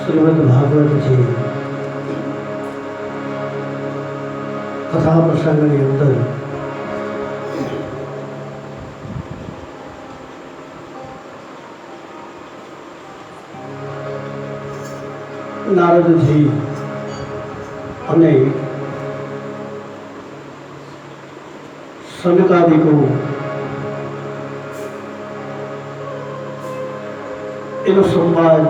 श्रीमद् भागवत जी कथा प्रसंगની અંદર નારદજી અને સનકાદિકો એનો સંવાદ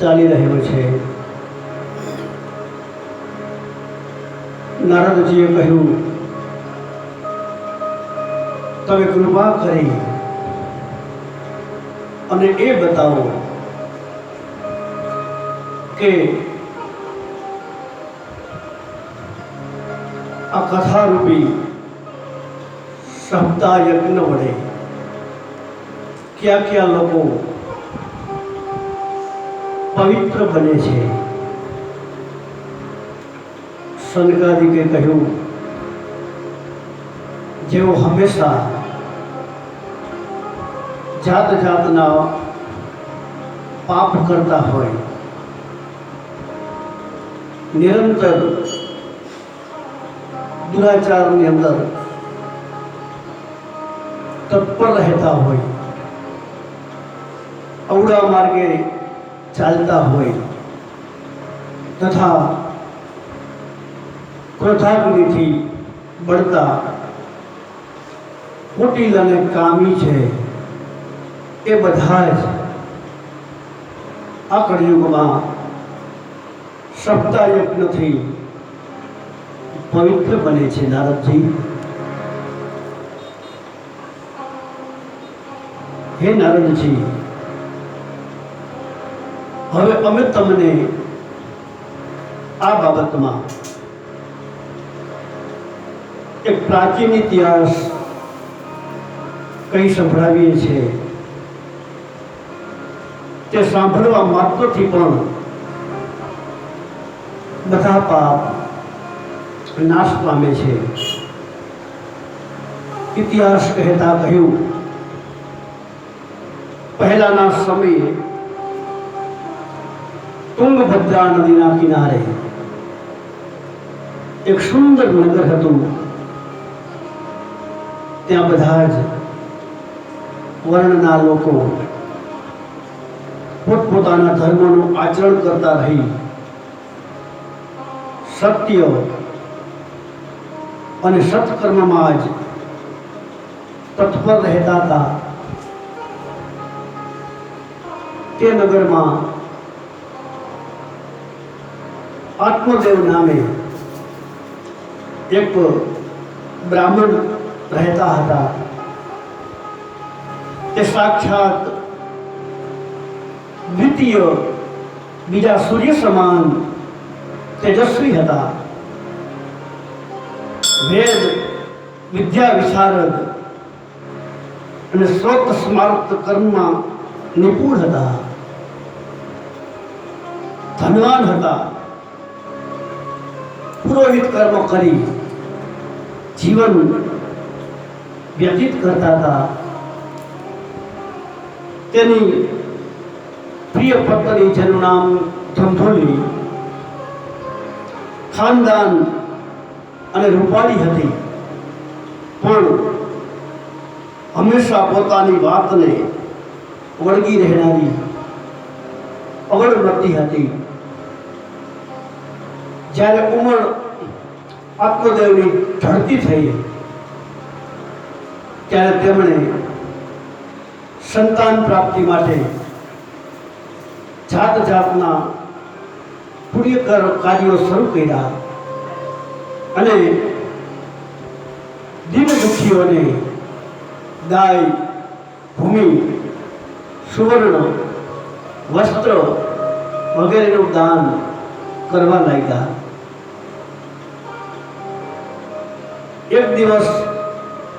ચાલી રહ્યો છે। નારદજીએ કહ્યું, તમે કૃપા કરી અને એ બતાવો કે આ કથારૂપી સપ્તાહ યજ્ઞ વડે क्या क्या लोगों पवित्र बने छे। सनकादिके कहूँ जेओ हमेशा जात जातना पाप करता होय, निरंतर दुराचार ने अंदर तत्पर रहता होय, अवड़ा मार्गे चालता होय तथा क्रोधाग्निथी बढ़ता कुटिल अने कामी छे ए बधा ज आ कलियुगमां सप्ताह यज्ञथी पवित्र बने छे। नारदजी, हे नारदजी, હવે અમે તમને આ બાબતમાં એક પ્રાચીન ઇતિહાસ કઈ સંભળાવીએ છીએ। તે સાંભળવા માત્રથી પણ બધા પાપ નાશ પામે છે। ઇતિહાસ કહેતા કહ્યું, પહેલાના સમયે तुंगभद्रा नदीना किनारे एक सुंदर नगर हतुं। त्यां बधा ज वर्णना लोको पोतपोताना धर्मोनुं आचरण करता रही सत्य अने सत्कर्ममां ज तत्पर रहता था। ते नगरमां आत्मदेव नामे एक ब्राह्मण रहता था। ते साक्षात द्वितीय बीजा सूर्य समान तेजस्वी हता। वेद विद्या विशारद અને સ્રોત સ્માર્ત કર્મમાં નિપુણ હતા, ધનવાન હતા। पुरोहित कर्म करी जीवन व्यतीत करता था। तेनी प्रिय पत्नी जेनु नाम धंधोली खानदान अने रूपाળી हती, पण हमेशा पोतानी वातने वळगी રહેનારી अगणमती हती। જ્યારે ઉંમર આત્મદેવની ઢળતી થઈ ત્યારે તેમણે સંતાન પ્રાપ્તિ માટે જાત જાતના પુણ્ય કાર્યો શરૂ કર્યા અને દીન દુખીઓને ગાય, ભૂમિ, સુવર્ણ, વસ્ત્ર વગેરેનું દાન કરવા લાગ્યા। एक दिवस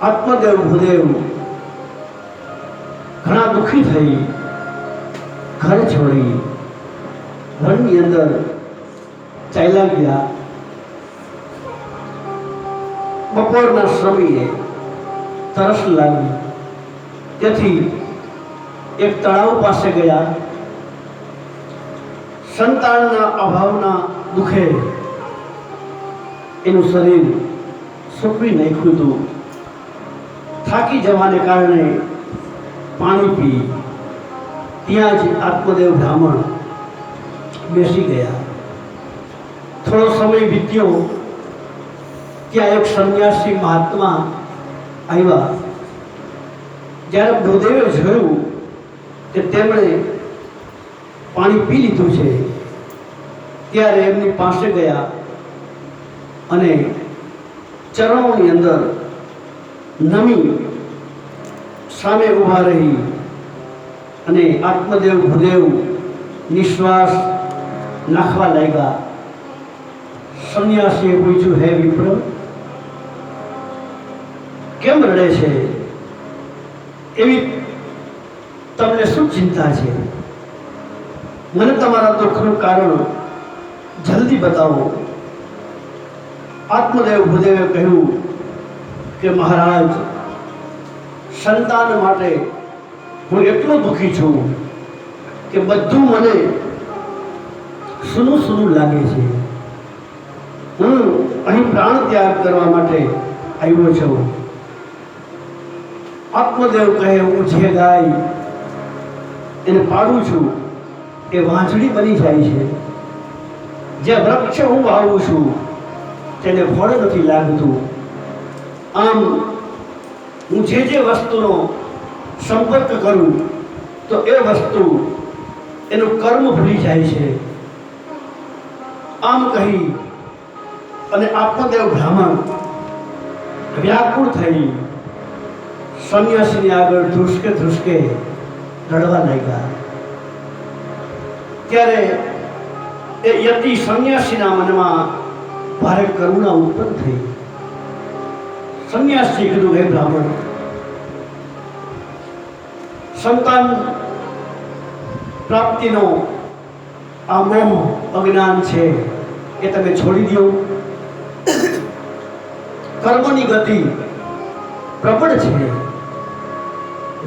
आत्मदेव भूदेव घना दुखी थई घर छोड़ी वननी अंदर चाल्या गया। बपोरना समये तरस लागी, તેથી એક તળાવ પાસે ગયા સંતાનના અભાવના દુઃખે એનું શરીર સૂકવી નાખ્યું હતું. થાકી જવાને કારણે પાણી પી ત્યાં જ આત્મદેવ બ્રાહ્મણ બેસી ગયા. થોડો સમય વીત્યો. ત્યાં એક સંન્યાસી મહાત્મા આવ્યા. જ્યારે ભૂદેવે જોયું કે તેમણે પાણી પી લીધું છે, ત્યારે એમની પાસે ગયા અને ચરણોની અંદર નમી સામે ઊભા રહી અને આત્મદેવ ભૂદેવ નિશ્વાસ નાખવા લાગ્યા. સંન્યાસીએ પૂછ્યું, હે વિપ્ર, કેમ રડે છે? એવી તમને શું ચિંતા છે? મને તમારા દુઃખનું કારણ જલ્દી બતાવો. આત્મદેવ ભૂદેવે કહ્યું કે મહારાજ, સંતાન માટે હું એટલો દુઃખી છું કે બધું મને સૂનું સૂનું લાગે છે. હું અહીં પ્રાણ ત્યાગ કરવા માટે આવ્યો છું. આત્મદેવ કહે, હું જે ગાય એને પાડું છું એ વાંસળી બની જાય છે. જે વૃક્ષ હું વાવું છું તેને ફળ નથી લાગતું. આમ હું જે વસ્તુનો સંપર્ક કરું તો એ વસ્તુ એનું કર્મ ભૂલી જાય છે. આમ કહી અને આત્મદેવ બ્રાહ્મણ વ્યાકુળ થઈ સંન્યાસીની આગળ ધ્રુસકે ધ્રુસકે રડવા લાગ્યા. ત્યારે એ યતિ સંન્યાસીના મનમાં ભારે કરુણા ઉત્પન્ન થઈ. સંન્યાસી કીધું, હે બ્રાહ્મણ, સંતાન પ્રાપ્તિનો આ મોહ અજ્ઞાન છે એ તમે છોડી દો. કર્મની ગતિ પ્રબળ છે.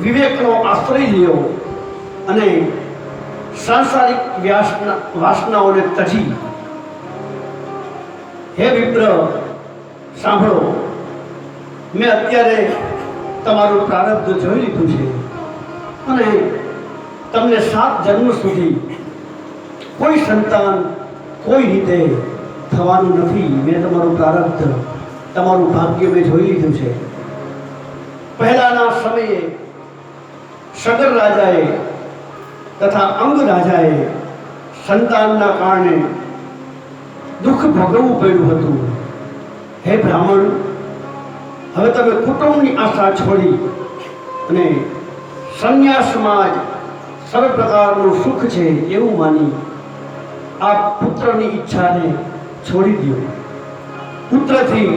વિવેકનો આશ્રય લ્યો અને સાંસારિક વાસનાઓને તજી. હે વિપ્ર, સાંભળો, મેં અત્યારે તમારું પ્રારબ્ધ જોઈ લીધું છે અને તમને 7 જન્મ સુધી કોઈ સંતાન કોઈ રીતે થવાનું નથી. મેં તમારું પ્રારબ્ધ, તમારું ભાગ્ય મેં જોઈ લીધું છે. પહેલાના સમયે સગર રાજાએ તથા અંગ રાજાએ સંતાનના કારણે દુઃખ ભોગવવું પડ્યું હતું. હે બ્રાહ્મણ, હવે તમે કુટુંબની આશા છોડી અને સંન્યાસમાં જ સર્વ પ્રકારનું સુખ છે એવું માની આ પુત્રની ઈચ્છાને છોડી દો. પુત્રથી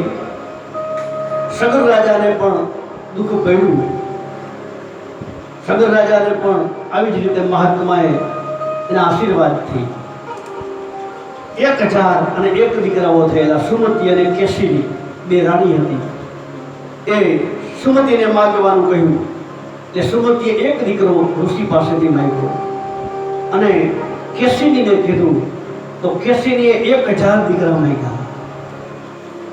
સગર રાજાને પણ દુઃખ પડ્યું. સગર રાજાને પણ આવી જ રીતે મહાત્માએ એના આશીર્વાદથી 1001 દીકરાઓ થયેલા. સુમતિ અને કેસરી 2 રાણી હતી. એ સુમતિને માગવાનું કહ્યું એટલે સુમતિએ 1 દીકરો ઋષિ પાસેથી માંગ્યો અને કેસરીને કીધું તો કેસરીએ 1000 દીકરા માંગ્યા.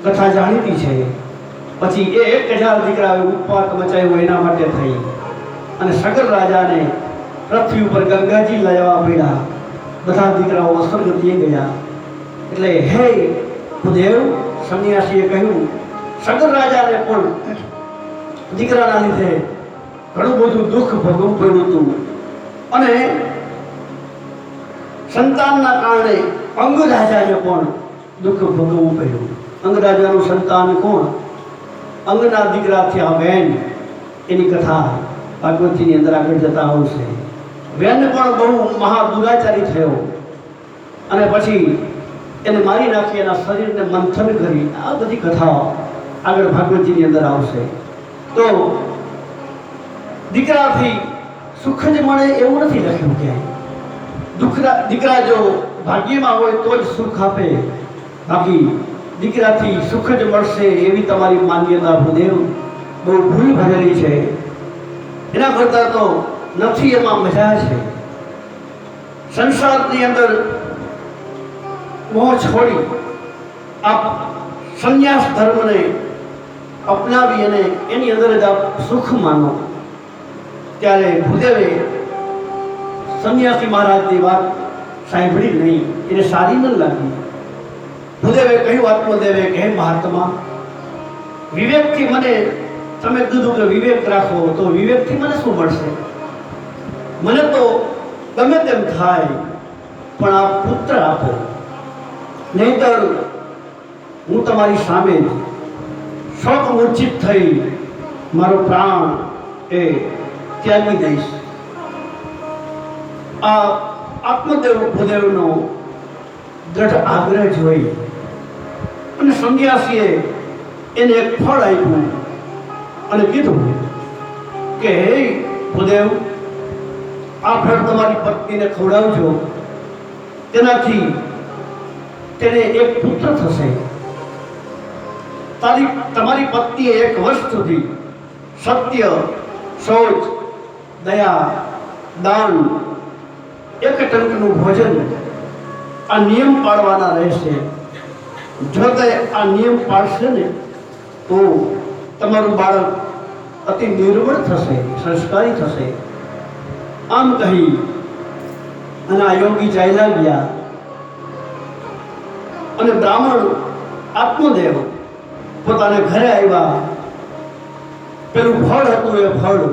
કથા જાણીતી છે. પછી એ 1000 દીકરાએ ઉત્પાત મચાવ્યો એના માટે થઈ અને સગર રાજાને પૃથ્વી ઉપર ગંગાજી લાવવા પડ્યા. બધા દીકરાઓ સ્વર્ગથી ગયા. એટલે હે ભૂદેવ, સંન્યાસીએ કહ્યું, સગર રાજાને પણ દીકરાના લીધે ઘણું બધું દુઃખ ભોગવવું પડ્યું હતું અને સંતાનના કારણે અંગ રાજાને પણ દુઃખ ભોગવવું પડ્યું. અંગ રાજાનું સંતાન કોણ? અંગના દીકરા થયા વેન. એની કથા ભાગવતજીની અંદર આગળ જતા આવશે. વેન પણ બહુ મહાદુરાચારી થયો અને પછી એને મારી નાખી, એના શરીરને મંથન કરી. આ બધી કથાઓ આગળ ભાગવતજીની અંદર આવશે. તો દીકરાથી સુખ જ મળે એવું નથી લખ્યું ક્યાંય. દીકરા જો ભાગ્યમાં હોય તો જ સુખ આપે, બાકી દીકરાથી સુખ જ મળશે એવી તમારી માન્યતા ભૂદેવ બહુ ભૂલ ભરેલી છે. એના કરતાં તો નથી એમાં મજા છે. સંસારની અંદર મોહ છોડી આપ સંન્યાસ ધર્મને અપનાવી અને એની અંદર જ આપ સુખ માનો. ત્યારે ભૂદેવે સંન્યાસી મહારાજની વાત સાંભળી નહીં, એને સારી ન લાગી. ભૂદેવે કહ્યું આત્મદેવે કે હે મહાત્મા, વિવેકથી મને તમે કીધું કે વિવેક રાખો, તો વિવેકથી મને શું મળશે? મને તો ગમે તેમ થાય, પણ આ પુત્ર આપો, નહીંતર હું તમારી સામે જ શોક મૂર્છિત થઈ મારો પ્રાણ એ ત્યાગી દઈશ. આ આત્મદેવ ભૂદેવનો દ્રઢ આગ્રહ જોઈ અને સંન્યાસીએ એને એક ફળ આપ્યું અને કીધું કે હે ભૂદેવ, આ ફળ તમારી પત્નીને ખવડાવજો, તેનાથી તેને એક પુત્ર થશે. તમારી પત્નીએ 1 વર્ષ સુધી સત્ય, શૌચ, દયા, દાન, એક ટંકનું ભોજન આ નિયમ પાળવાના રહેશે. જો તે આ નિયમ પાળશે ને તો તમારું બાળક અતિ નિર્મળ થશે, સંસ્કારી થશે. આમ કહી અને આ યોગી ચાલ્યા ગયા અને બ્રાહ્મણ આત્મદેવ પોતાને ઘરે આવ્યા. પેલું ફળ હતું એ ફળ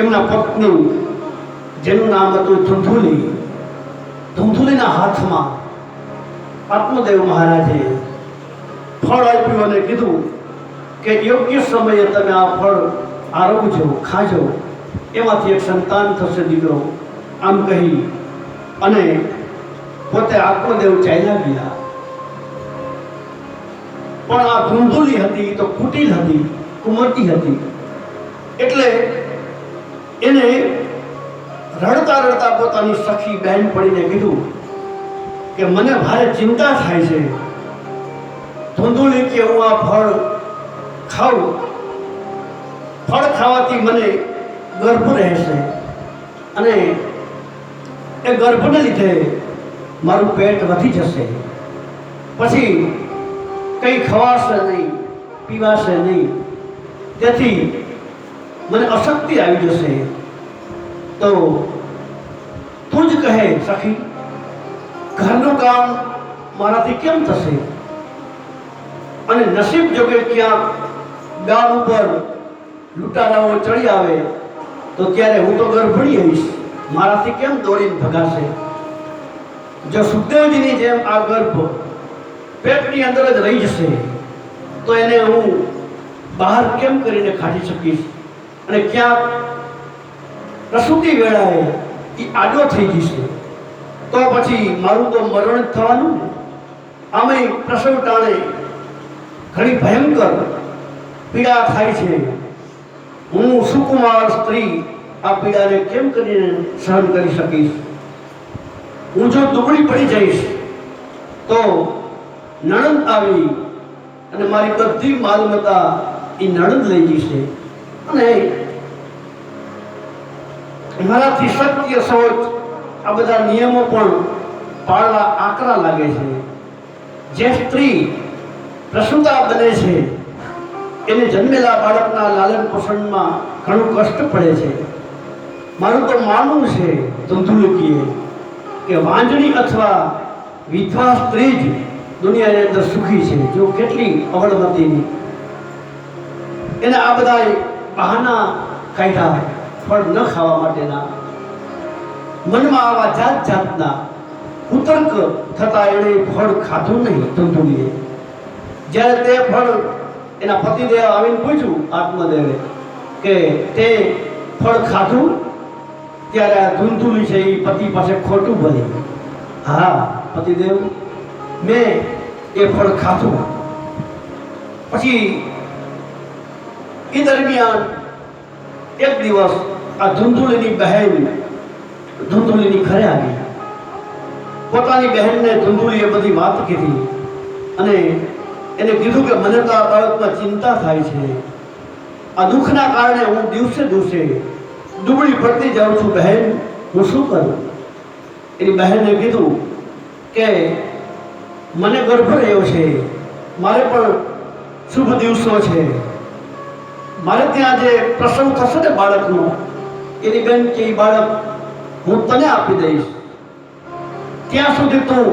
એમના પત્ની, જેનું નામ હતું ધુંધુલી, ધુંધુલીના હાથમાં આત્મદેવ મહારાજે ફળ આપ્યું અને કીધું કે યોગ્ય સમયે તમે આ ફળ આરોગજો, ખાજો, એમાંથી એક સંતાન થશે, દીકરો. આમ કહી અને પોતે આત્મદેવ ચાલ્યા ગયા. પણ આ ધુંધુલી હતી તો કુટિલ હતી, કુમતી હતી, એટલે એને રડતા રડતા પોતાની સખી બહેન પડીને કીધું કે મને ભારે ચિંતા થાય છે. ધુંધુલી કે હું આ ફળ ખાઉં, ફળ ખાવાથી મને ગર્ભ રહેશે અને એ ગર્ભને લીધે મારું પેટ વધી જશે, પછી કંઈ ખવાશે નહીં, પીવાશે નહીં, તેથી મને અશક્તિ આવી જશે. તો તું જ કહે સખી, ઘરનું કામ મારાથી કેમ થશે? અને નસીબ જોગે ક્યાંક ગામ ઉપર લૂંટારાઓ ચડી આવે તો ત્યારે હું તો ગર્ભણી હઈશ, મારાથી કેમ દોડીને ભગાશે? જો સુખદેવજીની જેમ આ ગર્ભ પેટની અંદર જ રહી જશે તો એને હું બહાર કેમ કરીને કાઢી શકીશ? અને ક્યાંક પ્રસૂતિ વેળાએ એ આડો થઈ જશે તો પછી મારું તો મરણ જ થવાનું ને. આમે પ્રસવ ટાણે ઘણી ભયંકર પીડા થાય છે. હું સુકુમાર સ્ત્રી આ પીડાને કેમ કરીને સહન કરી શકીશ? હું જો દુબળી પડી જઈશ તો નણંદ આવી અને મારી બધી માલમત્તા એ નણંદ લઈ જશે અને મારાથી સત્ય, શૌચ આ બધા નિયમો પણ પાળવા આકરા લાગે છે. જે સ્ત્રી પ્રસૂતા બને છે એને જન્મેલા બાળકના લાલન પોષણમાં ઘણું કષ્ટ પડે છે. મારું તો માનવું છે ધુંધુલીએ કે વાંજણી અથવા વિધવા સ્ત્રી જ દુનિયાની અંદર સુખી છે. જો કેટલી અવળમતીની એને આ બધા બહાના કાઢ્યા ફળ ન ખાવા માટેના, મનમાં આવા જાત જાતના કુતર્ક થતા એણે ફળ ખાધું નહીં ધુંધુલીએ. જ્યારે તે ફળ એના પતિદેવ આવીને પૂછ્યું આત્મદેવે કે તે ફળ ખાધું, ત્યારે આ ધુંધુલી છે એ પતિ પાસે ખોટું બોલી, હા પતિદેવ મેં એ ફળ ખાધું. પછી એ દરમિયાન એક દિવસ આ ધુંધુલીની બહેન ધુંધુલીની ઘરે આવી. પોતાની બહેનને ધુંધુલીએ બધી વાત કીધી અને એને કીધું કે મને તો આ બાળકમાં ચિંતા થાય છે, આ દુઃખના કારણે હું દિવસે દિવસે દુબળી પડતી જાઉં છું. બહેન હું શું કરું? એની બહેને કીધું કે મને ગર્ભ રહ્યો છે, મારે પણ શુભ દિવસો છે, મારે ત્યાં જે પ્રસંગ થશે ને બાળકનો, એની બેન કે એ બાળક હું તને આપી દઈશ, ત્યાં સુધી તું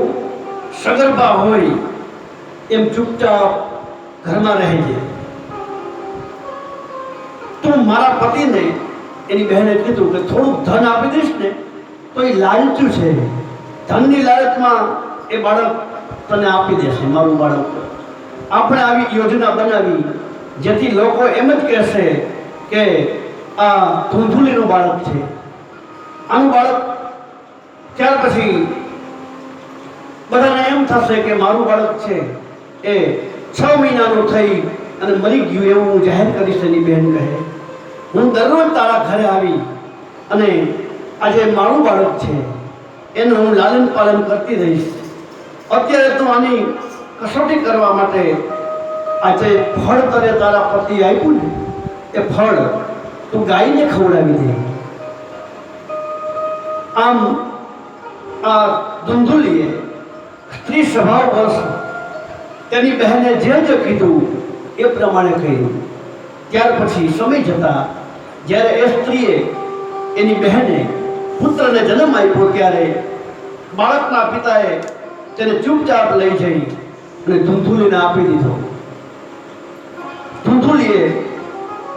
સગર્ભા હોય એમ ચૂપચાપ ઘરમાં રહેજે. તું મારા પતિને, એની બહેને કીધું કે થોડુંક ધન આપી દઈશ ને તો એ લાલચું છે, ધનની લાલચમાં એ બાળક તને આપી દેશે, મારું બાળક. આપણે આવી યોજના બનાવી જેથી લોકો એમ જ કહેશે કે આ ધૂંધુલીનું બાળક છે, આનું બાળક. ત્યાર પછી બધાને એમ થશે કે મારું બાળક છે એ 6 મહિનાનું થઈ અને મરી ગયું એવું હું જાહેર કરીશ. એની બહેન કહે, હું દરરોજ તારા ઘરે આવી અને આજે મારું બાળક છે એનું હું લાલન પાલન કરતી રહીશ. અત્યારે તું આની કસોટી કરવા માટે આજે ફળ તને તારા પતિ આપ્યું ને, એ ફળ તું ગાયને ખવડાવી દે. આમ આ ધૂંધુલીએ સ્ત્રી સ્વભાવવશ તેની બહેને જે કીધું એ પ્રમાણે કહ્યું. ત્યાર પછી સમય જતા જ્યારે એ સ્ત્રીએ, એની બહેને પુત્રને જન્મ આપ્યો ત્યારે બાળકના પિતાએ તેને ચૂપચાપ લઈ જઈ અને ધૂંધુલીને આપી દીધો. ધૂંધુલીએ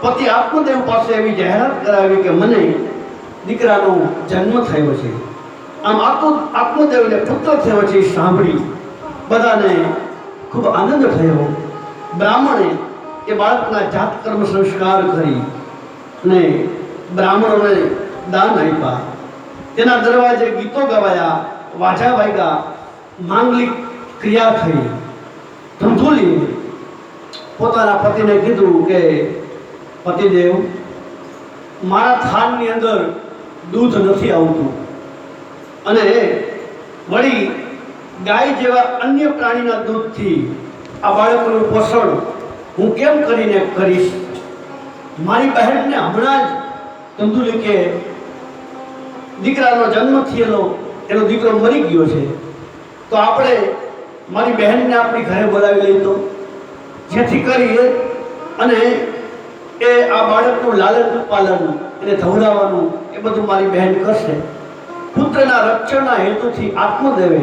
પતિ આત્મદેવ પાસે એવી જાહેરાત કરાવી કે મને દીકરાનો જન્મ થયો છે. આમ આત્મદેવને પુત્ર થયો છે. સાંભળી બધાને ખૂબ આનંદ થયો. બ્રાહ્મણે એ બાળકના જાતકર્મ સંસ્કાર કરી અને બ્રાહ્મણોને દાન આપ્યા. તેના દરવાજે ગીતો ગવાયા, વાજા વાગ્યા, માંગલિક ક્રિયા થઈ. ધૂંધુલીએ પોતાના પતિને કીધું કે પતિદેવ, મારા થાનની અંદર દૂધ નથી આવતું અને વળી ગાય જેવા અન્ય પ્રાણીના દૂધથી આ બાળકનું પોષણ હું કેમ કરીને કરીશ? મારી બહેનને હમણાં જ ધૂંધુલી કે દીકરાનો જન્મ થયેલો, એનો દીકરો મરી ગયો છે, તો આપણે મારી બહેનને આપણી ઘરે બોલાવી લઈ તો, જેથી કરી અને એ આ બાળકનું લાલન પાલન, એને ધવડાવવાનું એ બધું મારી બહેન કરશે. પુત્રના રક્ષણના હેતુથી આત્મદેવે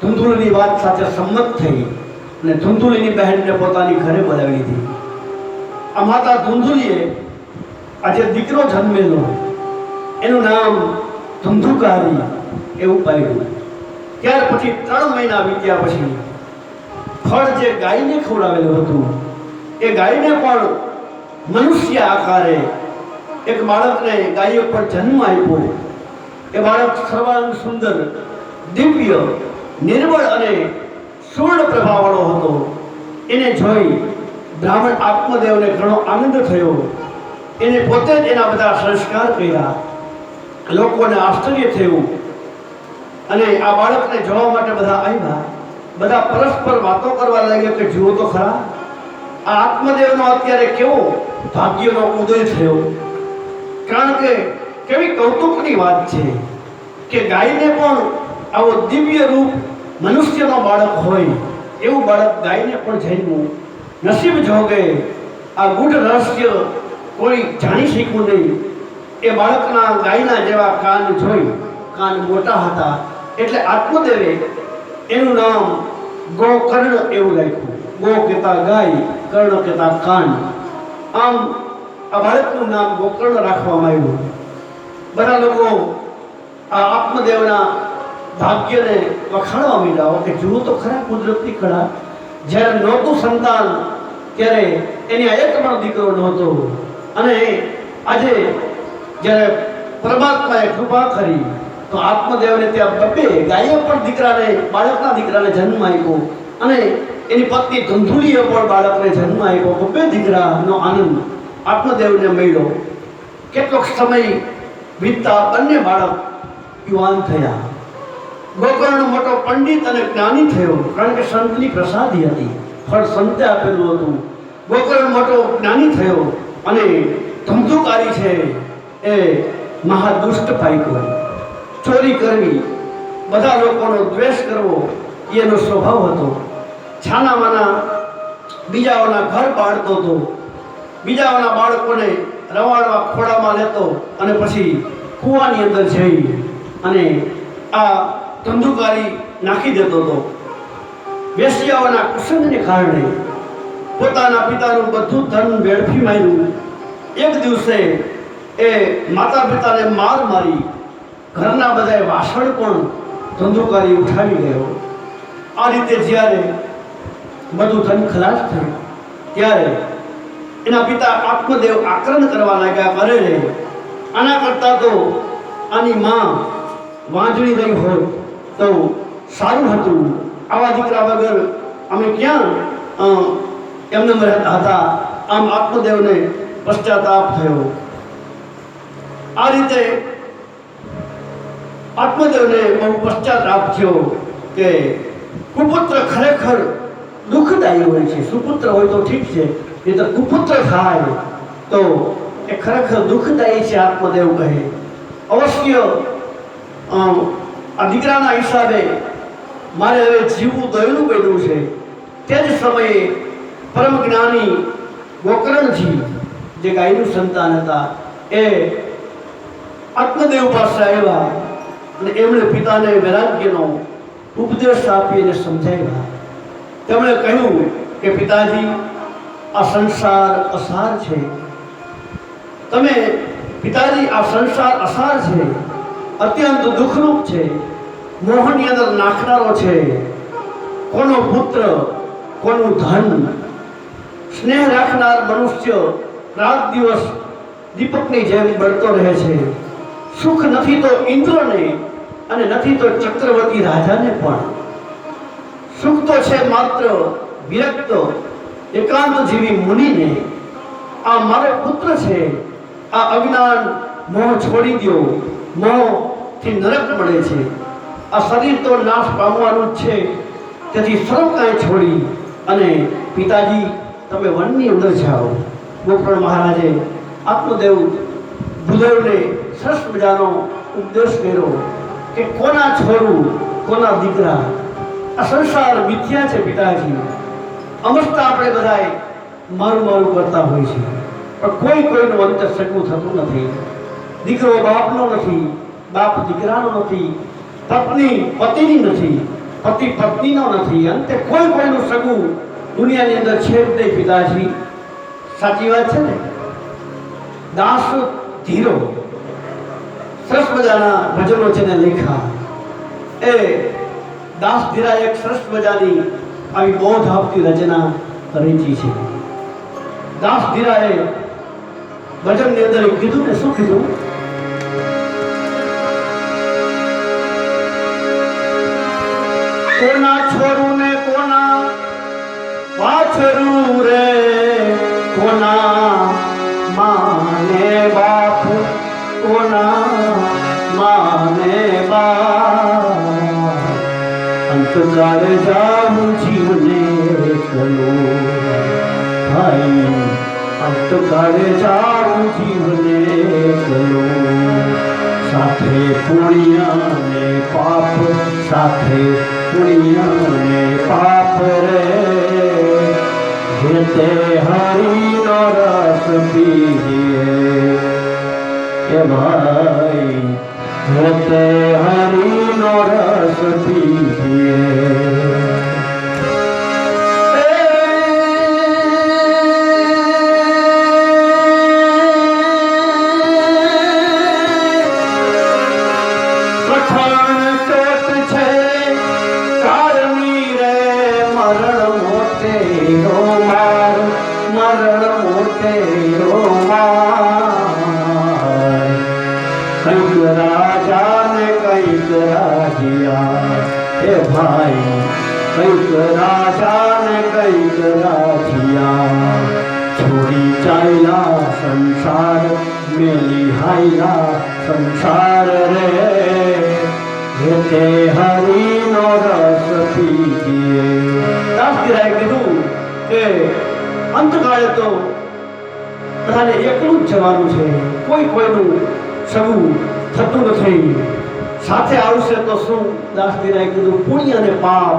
ધૂંધુલીની વાત સાથે સંમત થઈ અને ધૂંધુલીની બહેનને પોતાની ઘરે બોલાવી લીધી. આ માતા ધૂંધુલીએ આજે દીકરો જન્મેલો, એનું નામ ધુંધુકારી એવું પાડ્યું. ત્યાર પછી 3 મહિના વીત્યા પછી ફળ જે ગાયને ખવડાવેલું હતું એ ગાયને પણ મનુષ્ય આકારે એક બાળકને ગાય પર જન્મ આપ્યો. એ બાળક સર્વાંગ સુંદર, દિવ્ય, નિર્મળ અને સુવર્ણ પ્રભાવવાળો હતો. એને જોઈ બ્રાહ્મણ આત્મદેવને ઘણો આનંદ થયો. એને પોતે જ એના બધા સંસ્કાર કર્યા. લોકોને આશ્ચર્ય થયું અને આ બાળકને જોવા માટે બધા આવ્યા. બધા પરસ્પર વાતો કરવા લાગ્યા કે જુઓ તો ખરા, આ આત્મદેવનો અત્યારે કેવો ભાગ્યનો ઉદય થયો. કારણ કે કેવી કૌતુકની વાત છે કે ગાયને પણ આવો દિવ્ય રૂપ મનુષ્યનો બાળક હોય એવું બાળક ગાયને પણ જન્મ્યું. નસીબ જોગે આ ગૂઢ રહસ્ય કોઈ જાણી શક્યું નહીં. એ બાળકના ગાયના જેવા કાન જોઈ, કાન મોટા હતા એટલે આત્મદેવે એનું નામ ગોકર્ણ એવું રાખ્યું. ગો કહેતા ગાય, કર્ણ કહેતા કાન. આમ આ બાળકનું નામ ગોકર્ણ રાખવામાં આવ્યું. બધા લોકો આ આત્મદેવના ભાગ્યને વખાણવા માંડ્યા કે જુઓ તો ખરા કુદરતની કળા. જ્યારે નહોતું સંતાન ત્યારે એની આ એક પણ દીકરો નહોતો અને આજે જ્યારે પરમાત્માએ કૃપા કરી તો આત્મદેવને ત્યાં 2 ગાયો પણ દીકરાને, બાળકના દીકરાને જન્મ આપ્યો અને એની પત્ની ધૂંધુલીએ પણ બાળકને જન્મ આપ્યો. 2 દીકરાનો આનંદ આત્મદેવને મળ્યો. કેટલોક સમય વીતતા બંને બાળક યુવાન થયા. ગોકર્ણ મોટો પંડિત અને જ્ઞાની થયો, કારણ કે સંતની પ્રસાદી હતી, ફળ સંતે આપેલું હતું. ગોકર્ણ મોટો જ્ઞાની થયો અને ધુંધુકારી છે એ મહાદુષ્ટ પાઈકો. ચોરી કરવી, બધા લોકોનો દ્વેષ કરવો, એનો સ્વભાવ હતો. છાનામાના બીજાઓના ઘર પાડતો હતો, બીજાઓના બાળકોને રવાડવા ખોળામાં લેતો અને પછી કૂવાની અંદર જઈ અને આ ધંધુકારી નાખી દેતો હતો. વેશ્યાઓના કુસંગને કારણે પોતાના પિતાનું બધું ધન વેડફી માર્યું. એક દિવસે એ માતા પિતાને માર મારી ઘરના બધા વાસણ પણ ધંધુકારી ઉઠાવી ગયો. આ રીતે જ્યારે બધું ધન ખલાસ થયું ત્યારે એના પિતા આત્મદેવ આક્રમણ કરવા લાગ્યા. કરે રે, આના કરતાં તો આની માં વાંજણી રહી હોત તો સારું હતું. આવા દીકરા વગર અમે ક્યાં એમને હતા. આમ આત્મદેવને પશ્ચાતાપ થયો. આ રીતે આત્મદેવને બહુ પશ્ચાતાપ થયો કે કુપુત્ર ખરેખર દુઃખદાયી હોય છે. સુપુત્ર હોય તો ઠીક છે, એ તો કુપુત્ર થાય તો એ ખરેખર દુઃખદાયી છે. આત્મદેવ કહે અવશ્ય આ દીકરાના હિસાબે મારે હવે જીવવું દયનું પડ્યું છે. તે જ સમયે પરમ જ્ઞાની ગોકર્ણજી જે ગાયનું સંતાન હતા એ આત્મદેવ પાસે આવ્યા અને એમણે પિતાને વૈરાગ્યનો ઉપદેશ આપીને સમજાવ્યા. તેમણે કહ્યું કે પિતાજી, આ સંસાર અસાર છે. તમે પિતાજી, આ સંસાર અસાર છે, અત્યંત દુઃખરૂપ છે, મોહની અંદર નાખનારો છે. કોનો પુત્ર, કોનું ધન, સ્નેહ રાખનાર મનુષ્ય રાત દિવસ દીપકની જેમ બળતો રહે છે. સુખ નથી તો ઇન્દ્રને અને નથી તો ચક્રવર્તી રાજાને પણ. સુખ તો છે માત્ર વિરક્ત એકાંત જીવી મુનિને. આ મારો પુત્ર છે. આ અજ્ઞાન મોહ છોડી દો, મોહથી નરક મળે છે. આ શરીર તો નાશ પામવાનું જ છે, તેથી સર્વ કાંઈ છોડી અને પિતાજી તમે વનની અંદર જાઓ. ગોકર્ણ મહારાજે આત્મદેવ ભૂદેવને સરસ મજાનો ઉપદેશ કર્યો કે કોના છોરું, કોના દીકરા. આ સંસાર મિથ્યા છે પિતાજી. અમસ્તા આપણે બધાએ મારું મારું કરતા હોય છે, પણ કોઈ કોઈનું અંતર સગું થતું નથી. દીકરો બાપનો નથી, બાપ દીકરાનો નથી, પત્ની પતિની નથી, પતિ પત્નીનો નથી. અંતે કોઈ કોઈનું સગું દુનિયાની અંદર છે જ નહીં પિતાજી. સાચી વાત છે ને? દાસ ધીરો સરસ મજાના ભજનો છે ને લેખા. એ દાસ ધીરા એક સરસ મજાની આવી બોધ આપતી રચના રચી છે. દાસ ધીરાએ ભજનની અંદર કીધું ને, શું કીધું? કોના છોરું ને કોના પાછરું રે, કોના માને બાપ, કોના માને બાપ. અંતકાળ જાવું જીવને કલો ભાઈ, અંતકાળ જાવું જીવને કલો. સાથે પુણ્ય ને પાપ, સાથે પુણ્ય ને પાપ રે. જેતે હરિનો રસ પીએ એ ભાઈ, જેતે હરિનો રસ પીએ. કંઈક રાજા ને કંઈક રાજ્યા એ ભાઈ, કંઈક રાજા ને કંઈક રાજ્યા. છોડી ચાલ્યા સંસાર, મેલી હાયલા સંસાર રે. જેતે હરિનો રસ પીએ. દાસગીરાએ કીધું કે અંતકાળે તો બધાને એકલું જ જવાનું છે, કોઈ કોઈનું સગું થતું નથી. સાથે આવશે તો શું? દાસજીરાએ કીધું પુણ્ય અને પાપ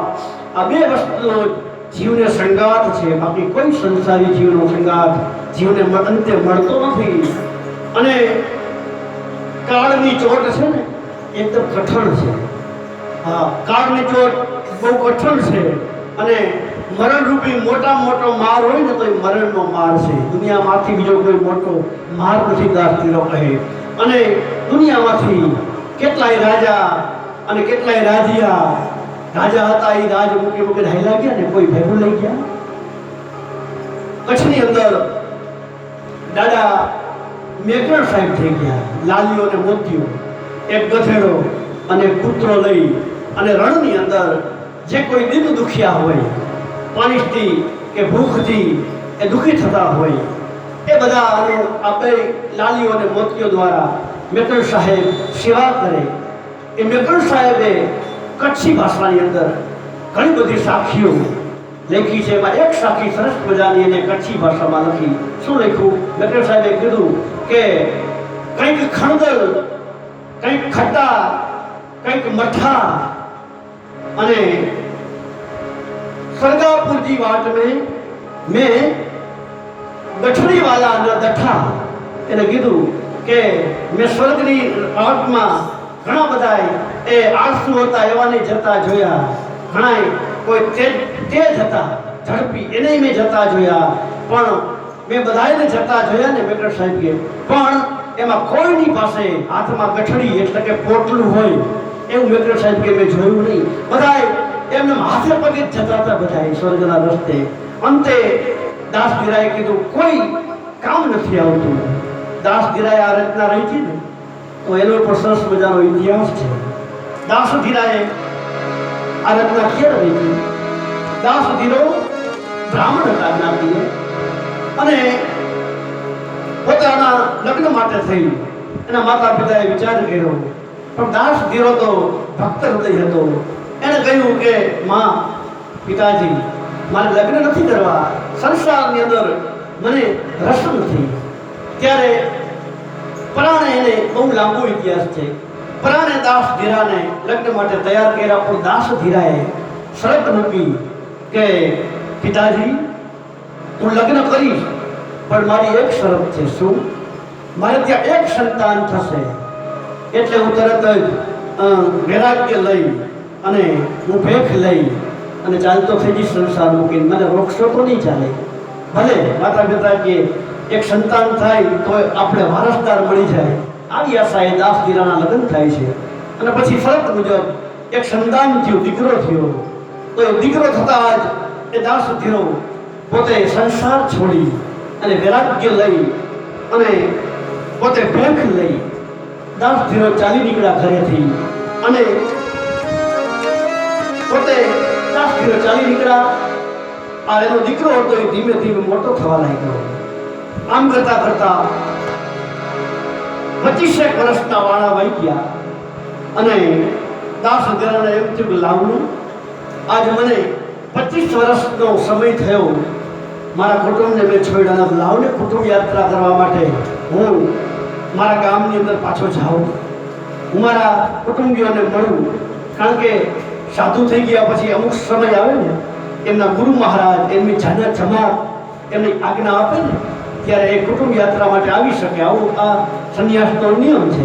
આ બે વસ્તુનો જીવને સંગાથ છે, બાકી કોઈ સંસારી જીવનો સંગાથ જીવને અંતે મળતો નથી. અને કાળની ચોટ છે ને એકદમ કઠણ છે. હા, કાળની ચોટ બહુ કઠણ છે. અને મરણરૂપી મોટો માર હોય ને તો એ મરણનો માર છે. દુનિયામાંથી બીજો કોઈ મોટો માર નથી, દાસજીરો કહે. અને દુનિયામાંથી કેટલાય રાજા અને કેટલાય રાજા હતા, એ રાજ મૂકી મૂકીને હાલ્યા ગયા ને કોઈ ભેગું લઈ ગયા. કચ્છની અંદર દાદા મેઘરણ સાહેબ થઈ ગયા. લાલીઓ અને મોતીઓ, એક ગધેડો અને કૂતરો લઈ અને રણની અંદર જે કોઈ દિન દુખિયા હોય, પાણીથી કે ભૂખથી એ દુઃખી થતા હોય, એ બધા આ બે લાલીઓ અને મોતીઓ દ્વારા મેઘરણ સાહેબ સેવા કરે. એ મેઘરણ સાહેબે કચ્છી ભાષાની અંદર ઘણી બધી સાખીઓ લખી છે. એમાં એક સાખી સરસ મજાની એને કચ્છી ભાષામાં લખી. શું લખ્યું? મેઘરણ સાહેબે કીધું કે કંઈક ખંડલ, કંઈક ખટ્ટા, કંઈક મઠા અને सरगापुर की वाट में मैं गठड़ी वाला न दठा. એને કીધું કે મેં સ્વર્ગની વાટમાં ઘણા બધા એ આળસુ હતા એવાને જતા જોયા, ઘણા કોઈ તેજ હતા ઝડપી એને મેં જતા જોયા, પણ મેં બધાને જતા જોયા ને મેઘરણ સાહેબે, પણ એમાં કોઈની પાસે હાથમાં ગઠડી એટલે કે પોટલું હોય એવું મેઘરણ સાહેબ કે મેં જોયું નહીં. બધાય એમને હાથે પગે જતા હતા, બધા સ્વર્ગના રસ્તે. અંતે દાસજીરાએ કીધું કોઈ કામ નથી આવતું. દાસજીરાએ આ રચના રહી ને તો એનો પણ સરસ મજાનો ઇતિહાસ છે. દાસજીરાએ આ રચના ક્યારે રહી? દાસજીરો બ્રાહ્મણ હતા જ્ઞાતિએ અને પોતાના લગ્ન માટે થઈ એના માતા પિતાએ વિચાર કર્યો, પણ દાસજીરો તો ભક્ત હૃદય હતો. એને કહ્યું કે માં, પિતાજી, મારે લગ્ન નથી કરવા, સંસારની અંદર મને રસ નથી. ત્યારે પરાણે એને બહુ લાંબો ઇતિહાસ છે. પરાણે દાસધીરાને લગ્ન માટે તૈયાર કર્યા, પણ દાસધીરાએ શરત મૂકી કે પિતાજી, હું લગ્ન કરીશ, પણ મારી એક શરત છે. શું? મારે ત્યાં એક સંતાન થશે એટલે હું તરત જ વૈરાગ્ય લઈ અને હું ભેખ લઈ અને ચાલતો થઈ જઈશ સંસાર મૂકીને. મને રોકશો તો નહીં ચાલે. ભલે માતા પિતા કે એક સંતાન થાય તો આપણે વારસદાર મળી જાય, આવી આશાએ દાસજીરાના લગ્ન થાય છે. અને પછી શરત મુજબ એક સંતાન થયું, દીકરો થયો. તો એ દીકરો થતાં જ એ દાસજીરો પોતે સંસાર છોડી અને વૈરાગ્ય લઈ અને પોતે ભેખ લઈ દાસજીરો ચાલી નીકળ્યા ઘરેથી. અને પોતે દાસજીરો ચાલી નીકળ્યા. આ એનો દીકરો હતો એ ધીમે ધીમે મોટો થવા લાગ્યો. આમ કરતા કરતા 25 વર્ષના વાળા વહી ગયા અને દાસજીરાને એમ થયું કે લાવવું, આજ મને 25 વર્ષનો સમય થયો, મારા કુટુંબને મેં છોડ્યા, લાવને કુટુંબ યાત્રા કરવા માટે હું મારા ગામની અંદર પાછો જાઉં, હું મારા કુટુંબીઓને મળું. કારણ કે સાધુ થઈ ગયા પછી અમુક સમય આવે ને, એમના ગુરુ મહારાજ એમની જમાત એમની આજ્ઞા આપે ને ત્યારે એ કુટુંબ યાત્રા માટે આવી શકે. આવું આ સંન્યાસનો નિયમ છે.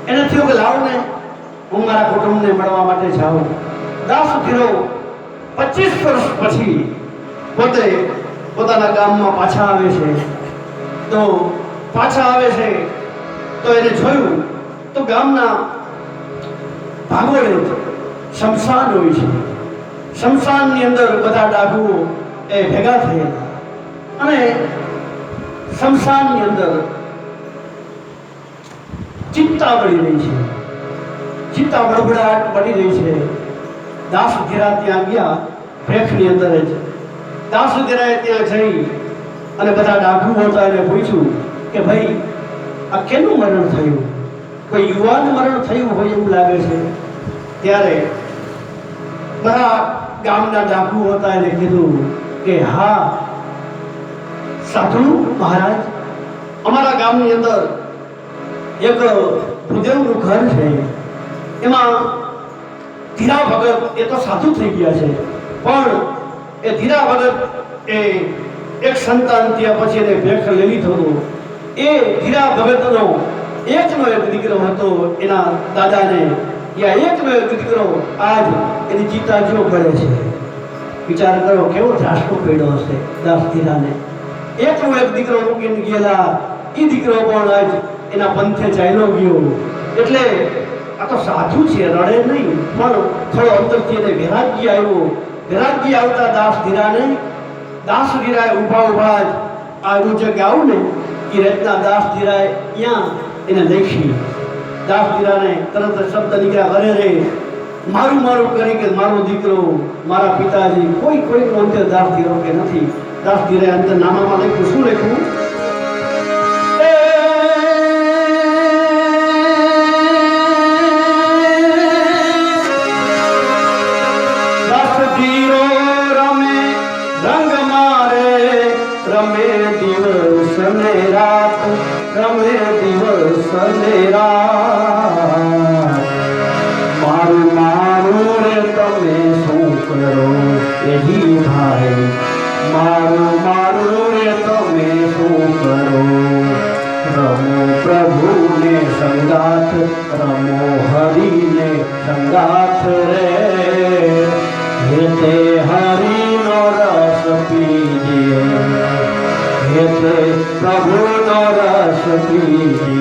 એને થયું કે લાવ ને હું મારા કુટુંબને મળવા માટે જાઉં. દાસજીરો 25 વર્ષ પછી પોતે પોતાના ગામમાં પાછા આવે છે. તો પાછા આવે છે તો એને જોયું તો ગામના ભાગોળે શમશાન હોય છે. શમશાનની અંદર બધા ડાઘુઓ એ ભેગા થયેલા અને શમશાનની અંદર ચિંતા બળી રહી છે, ચિંતા બળબડાટ બળી રહી છે. દાસજીરા ત્યાં ગયા ભેખની અંદર જ. દાસજીરાએ ત્યાં જઈ અને બધા ડાઘુ હતા એને પૂછ્યું કે ભાઈ આ કેનું મરણ થયું? કોઈ યુવાન મરણ થયું હોય એવું લાગે છે. ત્યારે બધા ગામના ડાકુ હતા એને કીધું કે હા સાધુ મહારાજ, અમારા ગામની અંદર એક ભૂદેવનું ઘર છે એમાં ધીરા ભગત એ તો સાધુ થઈ ગયા છે, પણ એ ધીરા ભગત એ એક સંતાન થયા પછી એને ભેખ લઈ લીધો હતો. એ ધીરા ભગતનો એકનો એક દીકરો હતો એના દાદાને, યા એકનો એક દીકરો આજ એની ચિતા જો પડે છે. વિચાર કરો કેવો ત્રાસકો પડ્યો હશે દાસ ધીરાને. એકનો એક દીકરો મૂકીને ગયેલા, એ દીકરો પણ આજ એના પંથે ચાલ્યો ગયો. એટલે આ તો સાધુ છે, રડે નહીં, પણ થોડો અંદરથી એને વૈરાગ્ય આવ્યો. વૈરાગ્ય આવતા દાસ ધીરાએ ઊભા જ આ જે ગાવું ને એ રચના દાસ ધીરાએ ત્યાં એને લખી. દાસ ધીરાને તરત શબ્દ નીકળ્યા, અરે રે મારું કરી કે મારો દીકરો, મારા પિતાજી. કોઈનો અંતર દાસ ધીરો કે નથી. દાસ ધીરાએ અંતર નામામાં લખ્યું. શું લખ્યું? રમે દિવસ ને રાત, રમે દિવસ ને રાત. મારું રે તમે શું કરો એજી ભાઈ, મારું રે તમે શું કરો. રમો પ્રભુને સંગાથ, રમો હરિને સંગાથ રે. હેતે હરિનો રસ પીજે, હેતે પ્રભુનો રસ પીજે.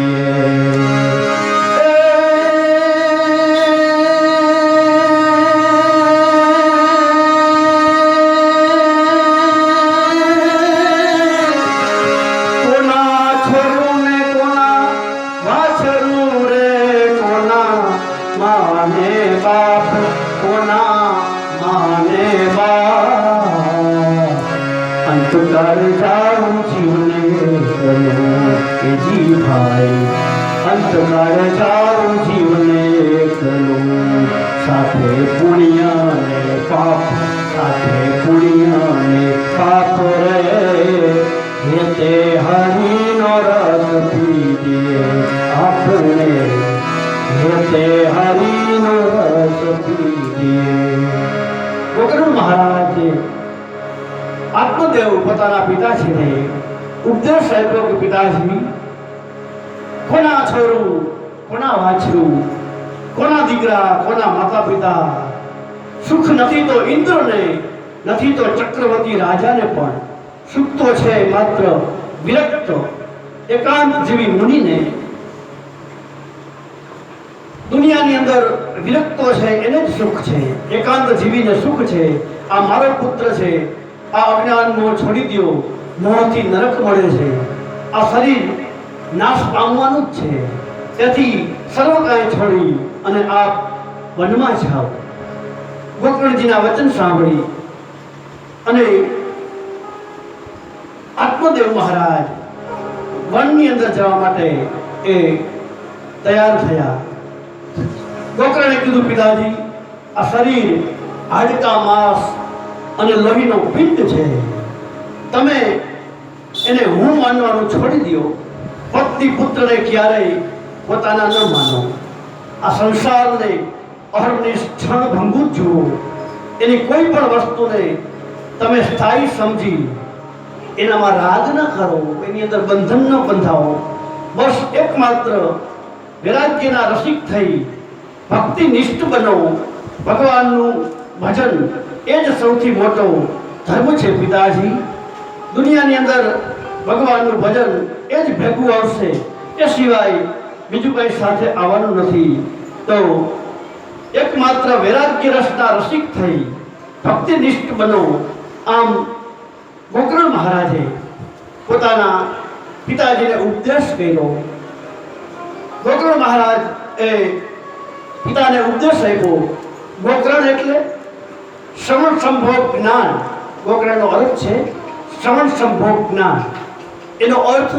અંતકાળ જાઉં જીવને કરું એજી ભાઈ, અંતકાળ જાઉં જીવને કરું. સાથે પુણ્ય ને પાપ, સાથે પુણ્ય ને પાપ રે. હેતે હરિનો રસ પીજે આપણે, હેતે હરિનો રસ પીજે. ગોકર્ણ મહારાજે આત્મદેવ પોતાના પિતાજીને ઉપદેશ આપ્યો કે પિતાજી, કોના છોરું, કોના વાછરું, કોના દીકરા, કોના માતા પિતા. સુખ નથી તો ઇન્દ્રને, નથી તો ચક્રવર્તી રાજાને પણ. સુખ તો છે માત્ર વિરક્ત એકાંત જેવી મુનિને. દુનિયાની અંદર વિરક્તો છે એને જ સુખ છે, એકાંત જીવીને સુખ છે. આ મારો પુત્ર છે, આ અજ્ઞાન મોહ છોડી દો, મોહથી નરક મળે છે. આ શરીર નાશ પામવાનું જ છે, તેથી સર્વ કાંઈ છોડી અને આપ વનમાં જાઓ. ગોકર્ણજીના વચન સાંભળી અને આત્મદેવ મહારાજ વનની અંદર જવા માટે એ તૈયાર થયા. ગોકર્ણે કીધું, પિતાજી આ શરીર હાડકા માંસ અને લોહીનો પિંડ છે, તમે એને હું માનવાનું છોડી દો. પત્ની પુત્રને ક્યારેય પોતાના ન માનો. આ સંસારને અહર્નિષ્ઠ ભંગુર જુઓ. એની કોઈ પણ વસ્તુને તમે સ્થાયી સમજી એનામાં રાગ ન કરો, એની અંદર બંધન ન બંધાવો. બસ એકમાત્ર વૈરાગ્યના રસિક થઈ ભક્તિનિષ્ઠ બનો. ભગવાનનું ભજન એ જ સૌથી મોટો ધર્મ છે પિતાજી. દુનિયાની અંદર ભગવાનનું ભજન એ જ ભેગું આવશે, એ સિવાય બીજું કંઈ સાથે આવવાનું નથી. તો એકમાત્ર વૈરાગ્ય રસના રસિક થઈ ભક્તિનિષ્ઠ બનો. આમ ગોકર્ણ મહારાજે પોતાના પિતાજીને ઉપદેશ કર્યો. ગોકર્ણ મહારાજ એ પિતાને ઉપદેશ આપ્યો. ગોકર્ણ એટલે શ્રવણ સંભોગ જ્ઞાન. ગોકર્ણનો અર્થ છે શ્રવણ સંભોગ જ્ઞાન. એનો અર્થ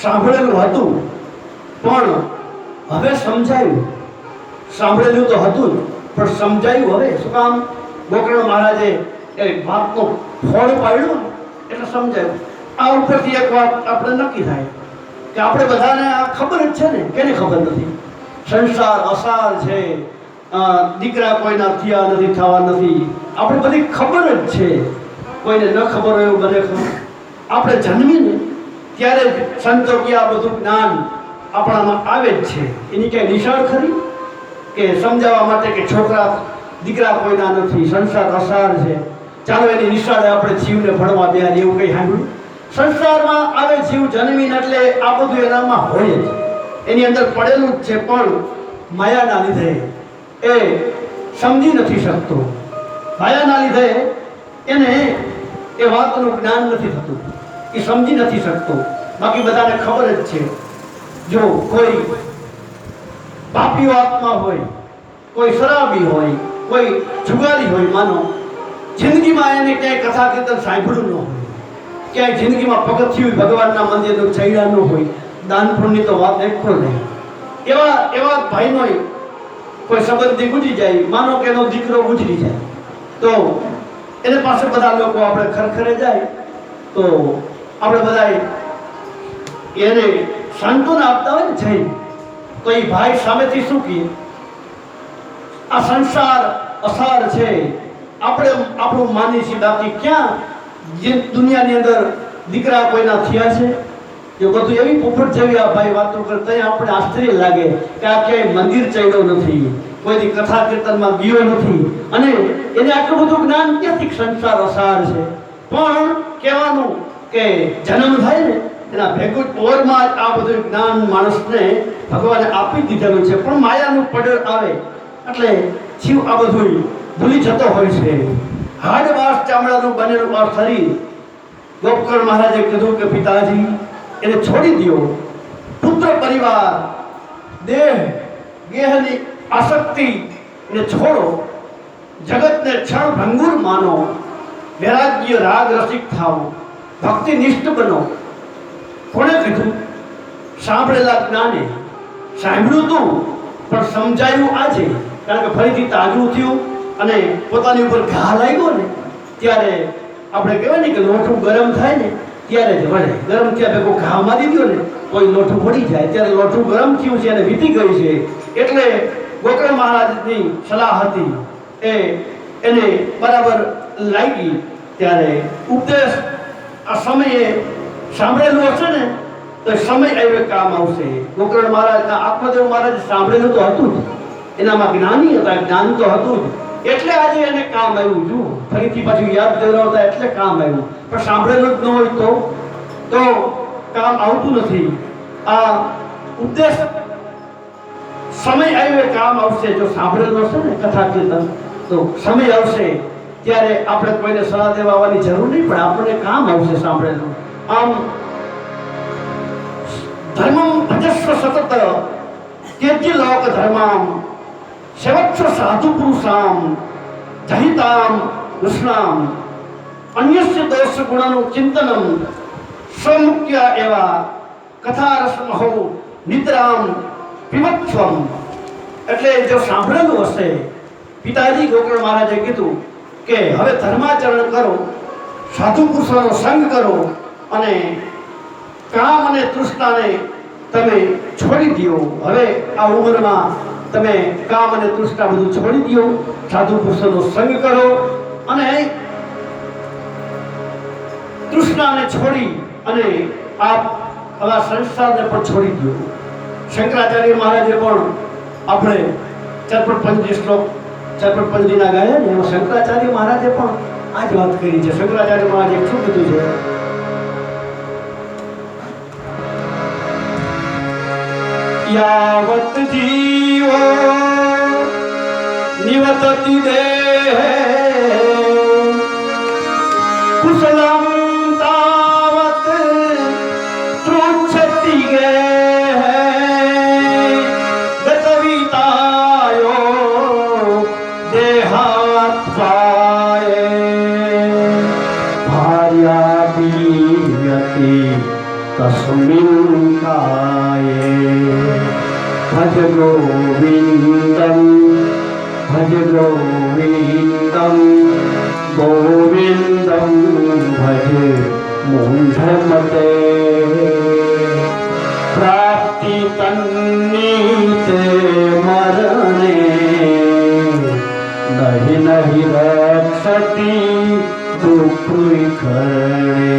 સાંભળેલું હતું પણ હવે સમજાયું. સાંભળેલું તો હતું પણ સમજાયું હવે. શું કામ? ગોકર્ણ મહારાજે એ વાતનો ફળ પાડ્યું એટલે સમજાયું. આ ઉપરથી એક વાત આપણે નક્કી થાય કે આપણે બધાને આ ખબર જ છે ને, કેને ખબર નથી સંસાર અસાર છે, દીકરા કોઈના થયા નથી, થવા નથી, આપણે બધી ખબર જ છે. કોઈને ન ખબર હોય એવું બને ખબર. આપણે જન્મીને ત્યારે જ સંતો કે આ બધું જ્ઞાન આપણામાં આવે જ છે. એની ક્યાંય નિશાળ ખરી કે સમજાવવા માટે કે છોકરા દીકરા કોઈના નથી, સંસાર અસાર છે, ચાલો એની નિશાળે આપણે જીવને ભણવા બેહાર, એવું કંઈ સાંભળ્યું? સંસારમાં આવે જીવ જન્મીને એટલે આ બધું એનામાં હોય જ, એની અંદર પડેલું જ છે. પણ માયાના લીધે એ સમજી નથી શકતો. માયાના લીધે એને એ વાતનું જ્ઞાન નથી થતું, એ સમજી નથી શકતો. બાકી બધાને ખબર જ છે. જો કોઈ પાપી આત્મા હોય, કોઈ શરાબી હોય, કોઈ જુગારી હોય, માનો જિંદગીમાં એને ક્યાંય કથા કીર્તન સાંભળ્યું ન હોય, ક્યાંય જિંદગીમાં પગથિયું ભગવાનના મંદિરનું ચડ્યા ન હોય, દાન પુણ્યની તો વાત એકકો નહીં. એવા ભાઈનો કોઈ સંબંધી ગુજરી જાય, માનો કે એનો દીકરો ગુજરી જાય, તો એને પાસે બધા લોકો આપણે ખરખરે જાય તો આપણે બધા એને સાંત્વના આપતા હોય ને જઈ, તો એ ભાઈ સામેથી શું કહે? આ સંસાર અસાર છે, આપણે આપણું માની છીએ, બાકી ક્યાં દુનિયાની અંદર દીકરા કોઈના થયા છે? જો બધું એવી પોપટ જેવી આ ભાઈ વાતો કરતા આપણે આશ્ચર્ય લાગે કે આ ક્યાંય મંદિર ચડ્યો નથી, કોઈની કથા કીર્તનમાં ગયો નથી, અને એને આટલું બધું જ્ઞાન ક્યાંથી સંસાર અસાર છે. પણ કહેવાનું કે જન્મ થાય ને એના ભેગું ટોરમાં આ બધું જ્ઞાન માણસને ભગવાને આપી દીધેલું છે. પણ માયાનું પડર આવે એટલે જીવ આ બધું ભૂલી જતો હોય છે. હાડ વાસ ચામડાનું બનેલું આ શરીર, ગોપકર્ણ મહારાજે કીધું કે પિતાજી એને છોડી દો. પુત્ર પરિવાર, દેહ, ગેહની આસક્તિ ને છોડો, જગતને ક્ષણ ભંગુર માનો, વૈરાગ્ય રાગ રસિક થાઓ, ભક્તિ નિષ્ઠ બનો. કોણે કીધું? સાંભળેલા જ્ઞાને. સાંભળ્યું તું પણ સમજાયું આજે, કારણ કે ફરીથી તાજું થયું અને પોતાની ઉપર ઘા લાગ્યો ને ત્યારે આપણે કહેવાય ને કે લોઠું ગરમ થાય ને ત્યારે જ વળે. ગરમ થયા ભેગો ઘા મારી દો ને કોઈ લોઠું પડી જાય, ત્યારે લોઠું ગરમ થયું છે અને વીતી ગયું છે. એટલે ગોકર્ણ મહારાજની સલાહ હતી એને બરાબર લાગી. ત્યારે ઉપદેશ આ સમયે સાંભળેલું હશે ને તો સમય આવ્યો કામ આવશે. ગોકર્ણ મહારાજના આત્મદેવ મહારાજ સાંભળેલું તો હતું જ, એનામાં જ્ઞાની હતા, જ્ઞાન તો હતું જ, એટલે આજે એને કામ આવ્યું. જુઓ ફરીથી પાછું યાદ દેવડાવતા એટલે કામ આવ્યું. પણ સાંભળેલું જ ન હોય તો કામ આવતું નથી. આ ઉપદેશ સમય આવ્યો કામ આવશે. જો સાંભળેલું હશે ને કથા કીર્તન તો સમય આવશે ત્યારે આપણે કોઈને સલાહ દેવાની જરૂર નહીં પણ આપણને કામ આવશે સાંભળેલું. આમ ધર્મમ ભજસ્વ સતત ત્યજ્ય લોક ધર્મામ સેવત્સ્વ સાધુ પુરુષામ જહિતામ કૃષ્ણામ અન્યસ્ય દોષ ગુણનું ચિંતનમ સ્વમુખ્ય એવા કથારસમહો નિદ્રામ પીવત્વમ. એટલે જો સાંભળેલું હશે, પિતાજી ગોકર્ણ મહારાજે કીધું કે હવે ધર્માચરણ કરો, સાધુ પુરુષોનો સંગ કરો અને કામ અને તૃષ્ણાને તમે છોડી દો. હવે આ ઉંમરમાં તમે કામ અને તૃષ્ણા બધું છોડી દો, સાધુ પુરુષોનો સંગ કરો અને તૃષ્ણાને છોડી અને આપ આવા સંસારને પણ છોડી દો. શંકરાચાર્ય મહારાજે પણ આપણે ચરપટપંજી શ્લોક ચરપટપંજીના ગાયા ને એમાં શંકરાચાર્ય મહારાજે પણ આ જ વાત કરી છે. શંકરાચાર્ય મહારાજે શું કીધું છે? યાવત જીવો નિવતતિ દેહે કુશલમ તાવત તૃચ્છતિ ગતવિતાયો દેહાત્વાય ભાર્યા દિવ્યતિ તસ્મિન કાયે ભજ ગોવિંદમ ભજ ગોવિંદમ ગોવિંદમ ભજ મૂઢમતે પ્રાપ્તિ તન્નીતે ચરણે નહીં નહીં રક્ષતી દુઃખી ખરણે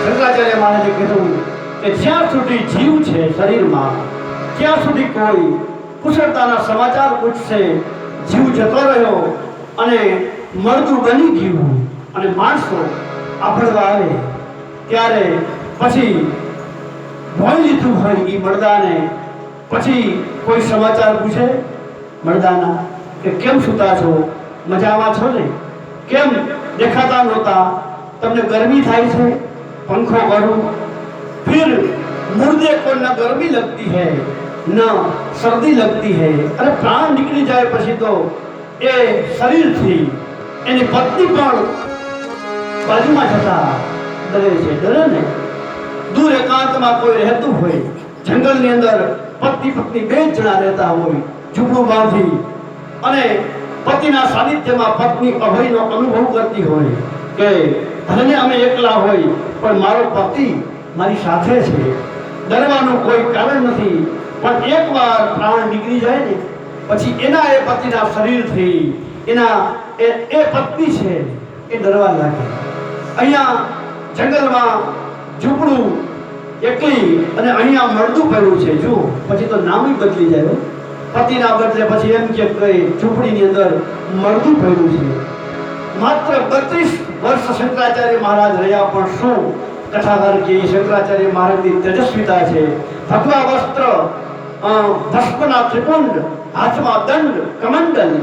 શંકરાચાર્ય મહારાજે કીધું કે જ્યાં સુધી જીવ છે શરીરમાં ત્યાં સુધી કોઈ કુશળતાના સમાચાર પૂછશે, જીવ જતો રહ્યો અને મળતું બની ગયું અને માણસો આભળવા આવે ત્યારે પછી ભોઈ લીધું હોય એ મળદાને પછી કોઈ સમાચાર પૂછે મળદાના કે કેમ સૂતા છો, મજામાં છો ને, કેમ દેખાતા નહોતા, તમને ગરમી થાય છે, पंखो करूं, फिर मुर्दे को न गर्मी लगती है न सर्दी लगती है। अरे प्राण निकली जाए પછી તો એ શરીરથી એની પત્ની પણ બાજુમાં જતા ડરે છે, ડરે ને દૂર એકાંતમાં કોઈ રહેતું હોય, જંગલની અંદર પતિ પત્ની બે જણા રહેતા હોય, ઝૂંપડું બાંધી અને પતિના સાનિધ્યમાં પત્ની અભયનો અનુભવ કરતી હોય કે ભલે અમે એકલા હોય પણ મારો પતિ મારી સાથે છે, ડરવાનું કોઈ કારણ નથી। પણ એકવાર પ્રાણ નીકળી જાય ને પછી એના એ પતિના શરીરથી એના એ પત્ની છે એ ડરવા લાગે। અહીંયા જંગલમાં ઝૂંપડું એકલી અને અહીંયા મળદું પડ્યું છે, જો પછી તો નામ બદલી જાય, પતિના બદલે પછી એમ કે કઈ ઝૂંપડીની અંદર મળદું પડ્યું છે। માત્ર 32 વર્ષ શંકરાચાર્ય મહારાજ રહ્યા પણ શું કથાકાર કે શંકરાચાર્ય મહારાજની તેજસ્વીતા છે। ભગવા વસ્ત્ર, ભસ્મના ત્રિપુંડ, હાથમાં દંડ કમંડલ,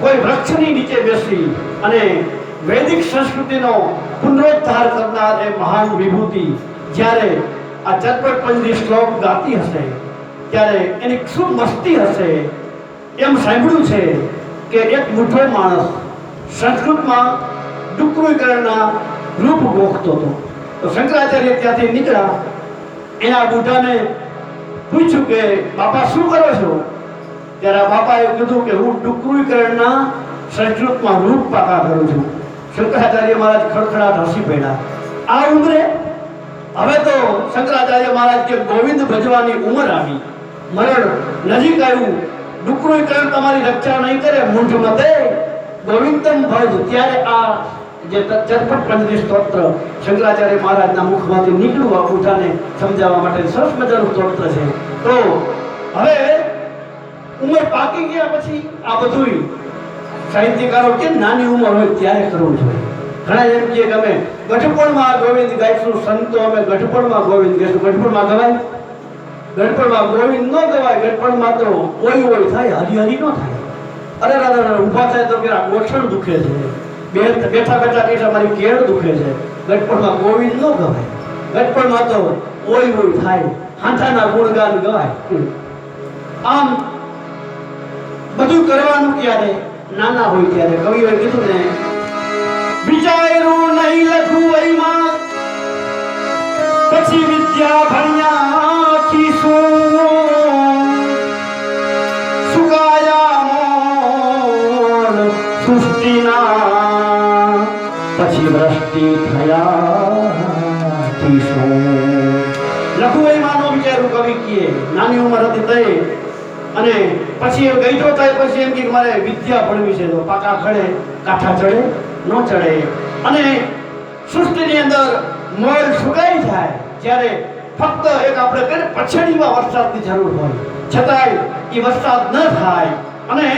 કોઈ વૃક્ષની નીચે બેસી અને વૈદિક સંસ્કૃતિનો પુનરોદ્ધાર કરનાર એ મહાન વિભૂતિ જ્યારે આ ચરપટ પંજરી શ્લોક ગાતી હશે ત્યારે એની શું મસ્તી હશે। એમ સાંભળ્યું છે કે એક મૂઠો માણસ સંસ્કૃતમાં ડુક્રુકરણના રૂપ ગોખતો હતો, તો શંકરાચાર્ય ત્યાંથી નીકળ્યા, એના બુઢાને પૂછ્યું કે બાપા શું કરો છો? ત્યારે બાપાએ કીધું કે હું ડુક્રુકરણના સંસ્કૃતમાં રૂપ પાકા કરું છું। શંકરાચાર્ય મહારાજ ખડખડાટ હસી પડ્યા। આ ઉંમરે હવે તો શંકરાચાર્ય મહારાજ કે ગોવિંદ ભજવાની ઉંમર આવી, મરણ નજીક આવ્યું, ડુક્રુકરણ તમારી રક્ષા નહીં કરે, મૂંઢ મતે ગોવિંદમ ભજ। ત્યારે આ જે ચરપટ પંજરી સ્તોત્ર શંકરાચાર્ય મહારાજના મુખમાંથી નીકળ્યું આ બુઢાને સમજાવવા માટે સરસ મજાનું સ્તોત્ર છે। તો હવે ઉંમર પાકી ગયા પછી આ બધું સાહિત્યકારો કે નાની ઉંમર હોય ત્યારે કરવું જોઈએ। ઘણા એમ કહે કે અમે ગઢપણમાં ગોવિંદ ગાઈશું, સંતો અમે ગઢપણમાં ગોવિંદ ગાઈશું। ગઢપણમાં ગવાય? ગઢપણમાં ગોવિંદ ન ગવાય, ગઢપણમાં તો ઓય ઓય થાય, હરિહરિ ન થાય। અરે દાદા ઊભા થાય તો કે આ ગોઠણ દુખે છે, બેઠા બેઠા કહીશ મારી કેળ દુખે છે। ગઢપણમાં ગોવિંદ ન ગવાય, ગઢપણમાં તો ઓય ઓય થાય, હાથાના ગુણગાન ગવાય। આમ બધું કરવાનું ક્યારે? નાના હોય ત્યારે। કવિઓએ કીધું ને, વિચાર્યું નહીં લખું એમાં, પછી વિદ્યા ભણ્યા શું, સુકાયા સૃષ્ટિના પછી વૃષ્ટિ થયા શું। લખું એમાં નો વિચાર્યું કવિ કહે, નાની ઉંમર હતી તે અને પછી ગઈઠો થાય પછી એમ કે મારે વિદ્યા ભણવી છે, તો પાકા ખડે કાંઠા ચડે ન ચડે અને સૃષ્ટિની અંદર મોલ સુકાઈ જાય જ્યારે ફક્ત એક આપણે કહે પછડીમાં વરસાદની જરૂર હોય છતાંય એ વરસાદ ન થાય અને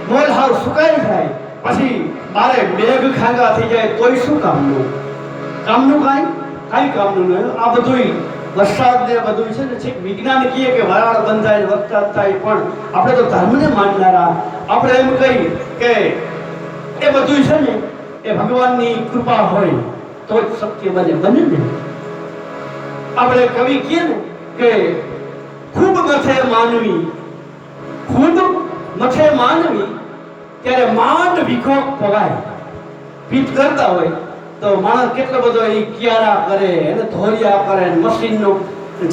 મોલ હાવ સુકાઈ જાય પછી બારે મેઘ ખાંગા થઈ જાય તોય શું કામનું? કામનું કાંઈ કામનું નહીં। આ બધું વરસાદ ને બધું છે ને છેક વિજ્ઞાન કહે કે વરાળ બંધાય વરસાદ થાય, પણ આપણે તો ધર્મને માનનારા આપણે એમ કહી કે એ બધું છે ને એ ભગવાનની કૃપા હોય તો જ શક્ય બને ને। આપણે કવિ કહે ને કે ખૂબ મથે માનવી, ખૂબ મથે માનવી ત્યારે માંડ વિખો પવાય। પીઠ કરતા હોય તો માણસ કેટલો બધો એ કિયારા કરે અને ધોરિયા કરે, મશીનનું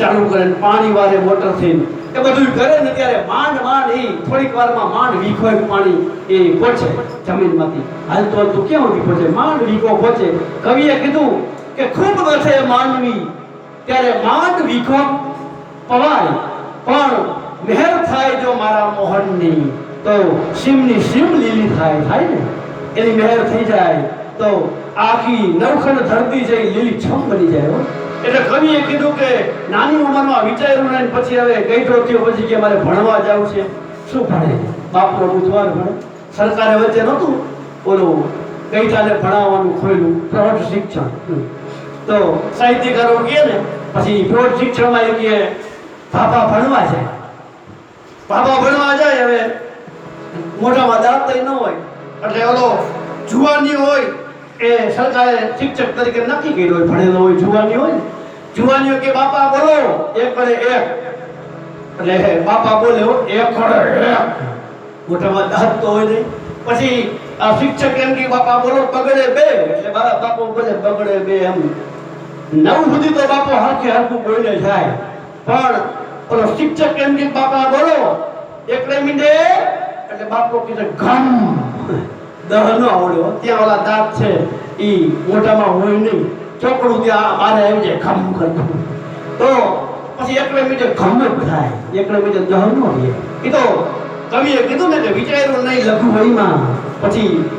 ચાલુ કરે, પાણી વારે મોટરથી, એ બધું કરે ને ત્યારે માંડ એ થોડીક વારમાં માંડ વીખો પાણી એ પહોંચે જમીનમાંથી, હાલતો હાલતું ક્યાં સુધી પહોંચે? માંડ વીખો પહોંચે। કવિએ કીધું કે ખૂબ રથે માનવી ત્યારે માંડ વિખો પવાય, પણ મહેર થાય જો મારા મોહનની તો સીમની સીમ લીલી થાય ને, એની મહેર થઈ જાય તો આખી નવખંડ ધરતી જઈ લીલી છમ બની જાય હો. એટલે કવિએ કીધું કે નાની ઉંમરમાં વિચાર્યું ને પછી હવે ગઈઢો થયો પછી કે મારે ભણવા જવું છે. શું ભણે? બાપનો બુધવાર ભણે. સરકારે વચ્ચે નહોતું ઓલું ગઈઢાને ભણાવવાનું ખોલ્યું પ્રૌઢ શિક્ષણ. તો સાહિત્યકારો કહે ને પછી પ્રૌઢ શિક્ષણમાં એ કહે બાપા ભણવા જાય. બાપા ભણવા જાય, હવે મોઢામાં દાંત ન હોય એટલે ઓલો જુવાની હોય એ સરકારે શિક્ષક તરીકે નક્કી કર્યું હોય, ભણેલો હોય જુવાની હોય ને, જુવાનીઓ કે બાપા બોલો, એક કરે એક, એટલે બાપા બોલે એક કરે એક, મોઢામાં દાંત તો હોય નહીં. પછી આ શિક્ષક એમ કે બાપા બોલો બગડે બે, એટલે બાપો બોલે બગડે બે. એમ નવ સુધી તો બાપો હાથે હાથું બોલે જાય, પણ ઓલો શિક્ષક એમ કે બાપા બોલો એકડે મીંડે, એટલે બાપો કીધે ઘમ દહ ન આવડ્યો, ત્યાં ઓલા દાંત છે ઈ મોઢામાં હોય નહીં, ચોકડું ત્યાં મારે આવી જાય ઘમ કરતું, તો પછી એકડે મીંડે ઘમ જ થાય, એકડે મીંડે દહ ન રહે. એ તો કવિએ કીધું ને કે વિચાર્યું નહીં લઘુ વયમાં પછી